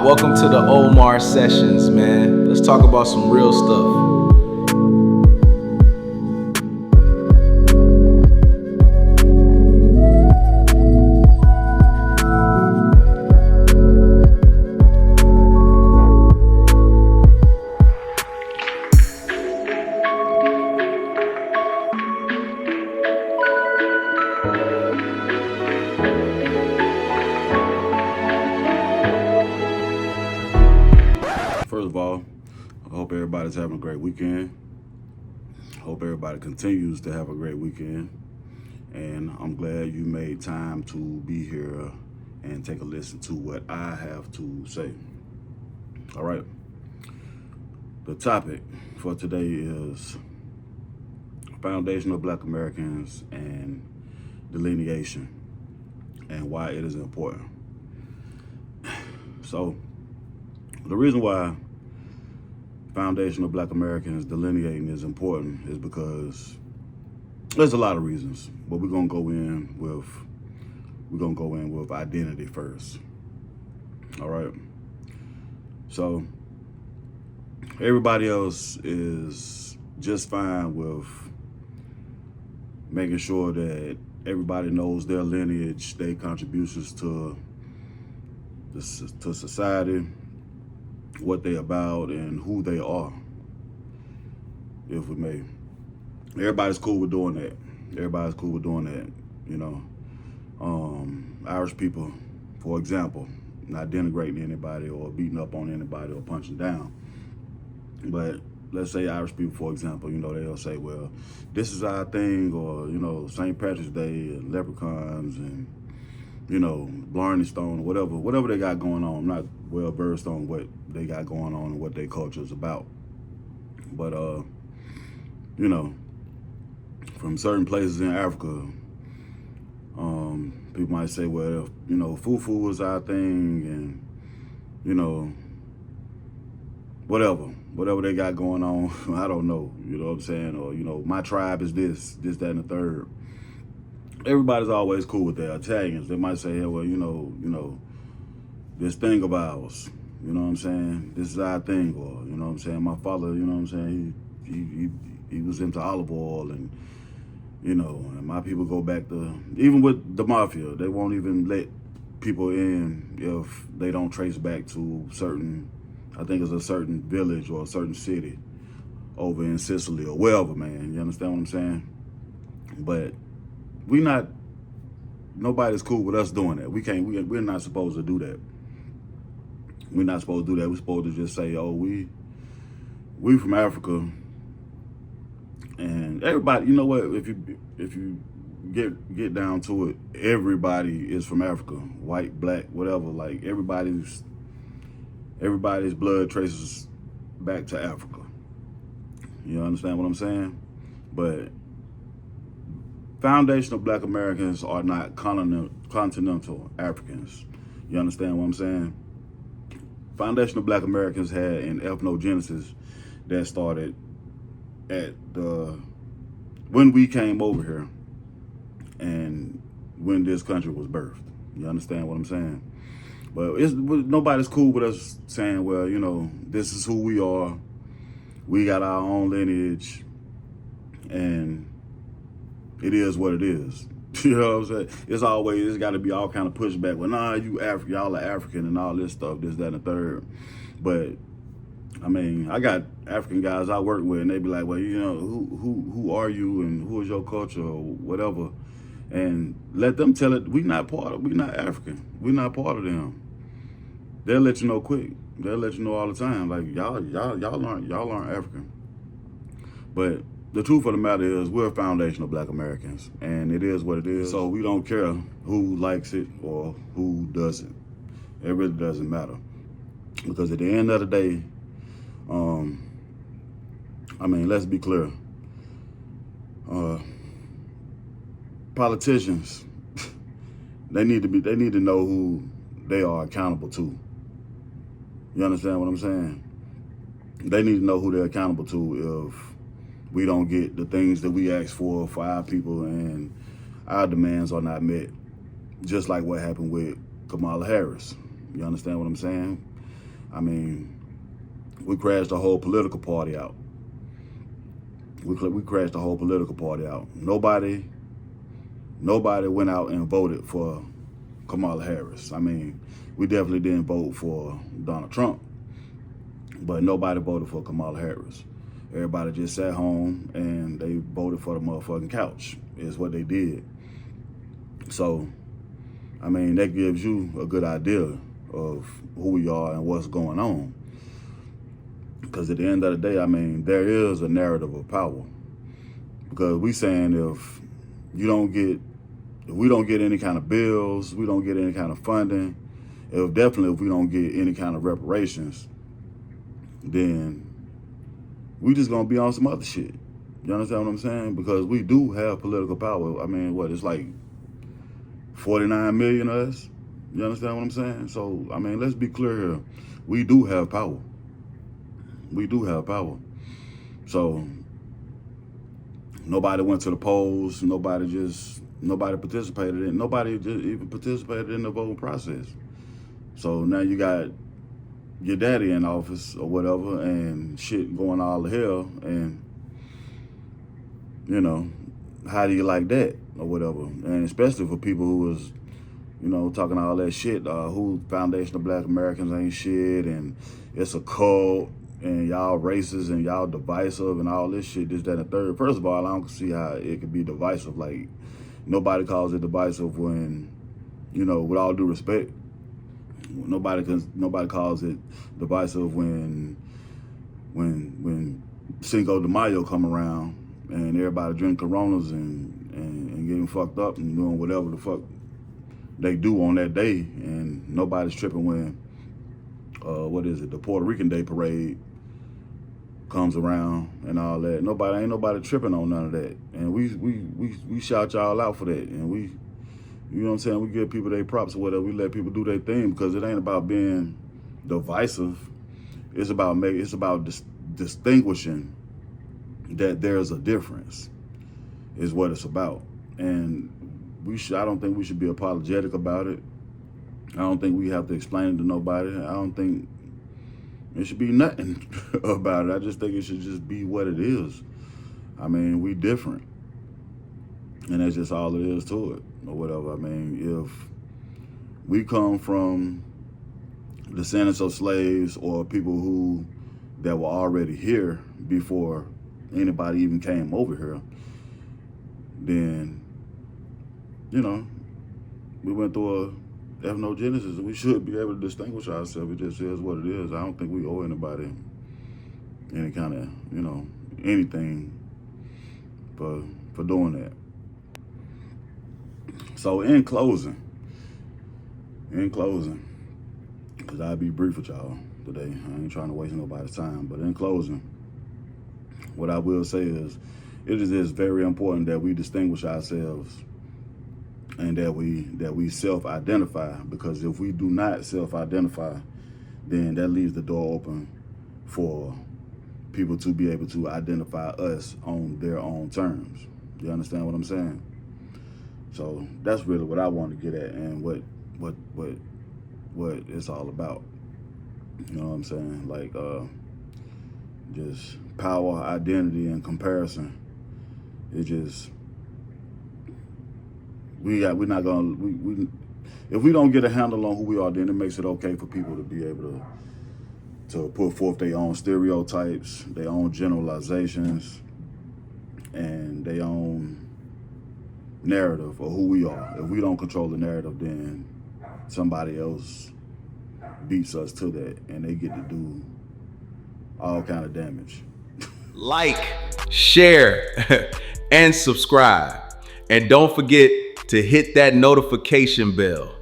Welcome to the Omar Sessions, man. Let's talk about some real stuff. First of all, I hope everybody's having a great weekend. Hope everybody continues to have a great weekend. And I'm glad you made time to be here and take a listen to what I have to say. All right. The topic for today is Foundation of Black Americans and Delineation and why it is important. So, the reason why Foundation of Black Americans delineating is important is because there's a lot of reasons, but we're gonna go in with identity first. All right. So everybody else is just fine with making sure that everybody knows their lineage, their contributions to society, what they about, and who they are, if we may. Everybody's cool with doing that. You know. Irish people, for example, not denigrating anybody or beating up on anybody or punching down. But let's say Irish people, for example, you know, they'll say, well, this is our thing, or, you know, St. Patrick's Day and leprechauns and, you know, Blarney Stone, whatever they got going on. I'm not well versed on what they got going on and what their culture is about. But, you know, from certain places in Africa, people might say, well, you know, fufu is our thing and, you know, whatever they got going on, I don't know, you know what I'm saying? Or, you know, my tribe is this, that, and the third. Everybody's always cool with that. Italians, they might say, hey, well, you know, this thing of ours, you know what I'm saying? This is our thing, or, you know what I'm saying? My father, you know what I'm saying? He was into olive oil, and, you know, and my people go back to, even with the mafia, they won't even let people in if they don't trace back to certain, I think it's a certain village or a certain city over in Sicily or wherever, man. You understand what I'm saying? But nobody's cool with us doing that. We're not supposed to do that. We're not supposed to do that. We're supposed to just say, oh, we from Africa. And everybody, you know what, if you get down to it, everybody is from Africa. White, black, whatever. Like everybody's blood traces back to Africa. You understand what I'm saying? But foundational Black Americans are not continental Africans. You understand what I'm saying? Foundational Black Americans had an ethnogenesis that started at when we came over here and when this country was birthed. You understand what I'm saying? But nobody's cool with us saying, well, you know, this is who we are. We got our own lineage, and it is what it is. You know what I'm saying? It's got to be all kind of pushback. Well, nah, y'all are African and all this stuff, this, that, and the third. But I mean, I got African guys I work with, and they be like, well, you know, who are you, and who is your culture, or whatever, and let them tell it. We not African. We not part of them. They'll let you know quick. They'll let you know all the time. Like y'all aren't African. But the truth of the matter is, we're foundational Black Americans, and it is what it is. So we don't care who likes it or who doesn't. It really doesn't matter, because at the end of the day, I mean, let's be clear. Politicians, they need to know who they are accountable to. You understand what I'm saying? They need to know who they're accountable to if we don't get the things that we ask for our people and our demands are not met. Just like what happened with Kamala Harris. You understand what I'm saying? I mean, we crashed the whole political party out. We crashed the whole political party out. Nobody went out and voted for Kamala Harris. I mean, we definitely didn't vote for Donald Trump, but nobody voted for Kamala Harris. Everybody just sat home and they voted for the motherfucking couch, is what they did. So, I mean, that gives you a good idea of who we are and what's going on. Because at the end of the day, I mean, there is a narrative of power. Because we saying if we don't get any kind of bills, we don't get any kind of funding, if we don't get any kind of reparations, then we just gonna be on some other shit. You understand what I'm saying? Because we do have political power. I mean, it's like 49 million of us? You understand what I'm saying? So, I mean, let's be clear here. We do have power. We do have power. So, nobody went to the polls. Nobody participated in. Nobody just even participated in the voting process. So now you got your daddy in office or whatever, and shit going all to hell, and you know, how do you like that or whatever? And especially for people who was, you know, talking all that shit, who Foundation of Black Americans ain't shit, and it's a cult, and y'all racist, and y'all divisive, and all this shit, this, that, and the third. First of all, I don't see how it could be divisive. Like, nobody calls it divisive when, you know, with all due respect, nobody calls it divisive when Cinco de Mayo come around and everybody drink Coronas and getting fucked up and doing whatever the fuck they do on that day, and nobody's tripping when the Puerto Rican Day parade comes around and all that. Ain't nobody tripping on none of that, and we shout y'all out for that, and we, you know what I'm saying, we give people their props or whatever. We let people do their thing, because it ain't about being divisive. It's about distinguishing that there's a difference, is what it's about. And I don't think we should be apologetic about it. I don't think we have to explain it to nobody. I don't think it should be nothing about it. I just think it should just be what it is. I mean, we different, and that's just all it is to it, or whatever. I mean, if we come from descendants of slaves or people that were already here before anybody even came over here, then, you know, we went through a ethnogenesis, and we should be able to distinguish ourselves. It just is what it is. I don't think we owe anybody any kind of, you know, anything for doing that. So in closing, because I'll be brief with y'all today. I ain't trying to waste nobody's time, but in closing, what I will say is, it is very important that we distinguish ourselves and that we self-identify, because if we do not self-identify, then that leaves the door open for people to be able to identify us on their own terms. You understand what I'm saying? So that's really what I want to get at, and what it's all about. You know what I'm saying? Like, just power, identity, and comparison. It just, if we don't get a handle on who we are, then it makes it okay for people to be able to put forth their own stereotypes, their own generalizations, and their own narrative of who we are. If we don't control the narrative, then somebody else beats us to that, and they get to do all kind of damage. Like, share, and subscribe. And don't forget to hit that notification bell.